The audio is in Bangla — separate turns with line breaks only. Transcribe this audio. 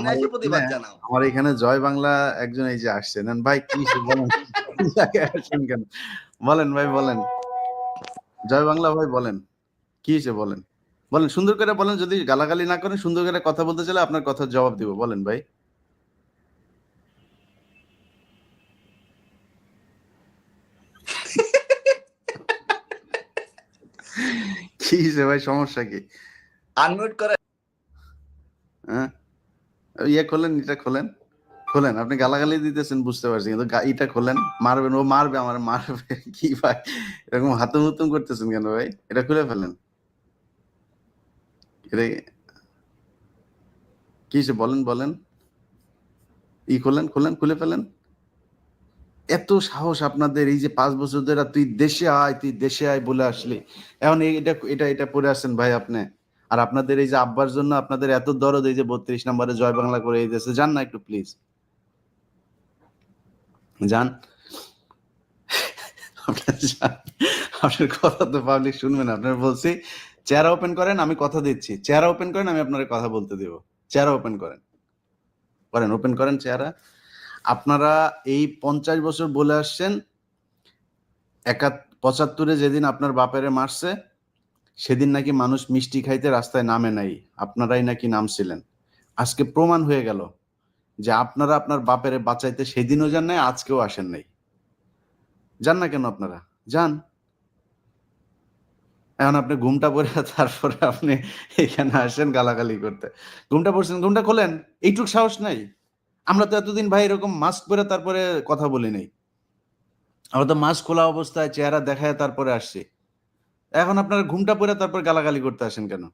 আমার
এসে
এখানে
প্রতিবাদ জানাও।
আমার এখানে জয় বাংলা একজন এই যে আসছেন। ভাই কি বলেন? আসছেন কেন? বলেন ভাই বলেন। জয় বাংলা ভাই বলেন। কি হইছে বলেন? বলেন সুন্দর করে বলেন, যদি গালাগালি না করেন সুন্দর করে কথা বলতে চাইলে আপনার কথার জবাব দিব। বলেন ভাই। কি হইছে ভাই, সমস্যা কি?
আনমিউট করে
হ্যাঁ? ইয়ে খোলেন, এটা খোলেন। খোলেন। আপনি গালাগালি দিতেছেন বুঝতে পারছি। কিন্তু ইটা খোলেন। মারবেন, ও মারবে, আমার মারবে। কি ভাই? এরকম হাতুম-হুতুম করতেছেন কেন ভাই? এটা খুলে ফেলেন। এটা কি হইছে বলেন, বলেন। খোলেন, খোলেন, খুলে ফেলেন। এত সাহস আপনাদের, এই যে 5 বছর ধরে তুই দেশে আয়, তুই দেশে আয় বলে আসলি। এখন এটা পড়ে আসছেন ভাই আপনি। আর আপনাদের এই যে আব্বার জন্য আপনাদের এত দরদ, এই যে 32 নম্বরে জয় বাংলা করে এই দেশে যান না একটু প্লিজ। যান। আপনার যান। আপনার কথা তো পাবলিক শুনবে না। আপনার বলছি চেহারা ওপেন করেন, আমি কথা দিচ্ছি। চেহারা ওপেন করেন, আমি আপনার কথা বলতে দেব। চেহারা ওপেন করেন। করেন, ওপেন করেন চেহারা। আপনারা এই 50 বছর বলে আসছেন 75-এ যেদিন আপনার বাপেরে মারছে সেদিন নাকি মানুষ মিষ্টি খাইতে রাস্তায় নামে নাই, আপনারাই নাকি নামছিলেন। আজকে প্রমাণ হয়ে গেল যে আপনারা আপনার বাপেরে বাঁচাইতে সেদিনও যান নাই, আজকেও আসেন নাই। যান না কেন আপনারা? যান। এখন আপনি ঘুমটা পড়ে তারপরে আপনি এখানে আসেন গালাগালি করতে। ঘুমটা পড়ছেন, ঘুমটা খোলেন। এইটুক সাহস নাই? আমরা তো এতদিন ভাই এরকম মাস্ক পরে তারপরে কথা বলি নাই। আমরা তো মাস্ক খোলা অবস্থায় চেহারা দেখায় তারপরে আসছি। এখন আপনারা ঘুমটা পড়ে তারপর গালাগালি করতে আসেন কেন?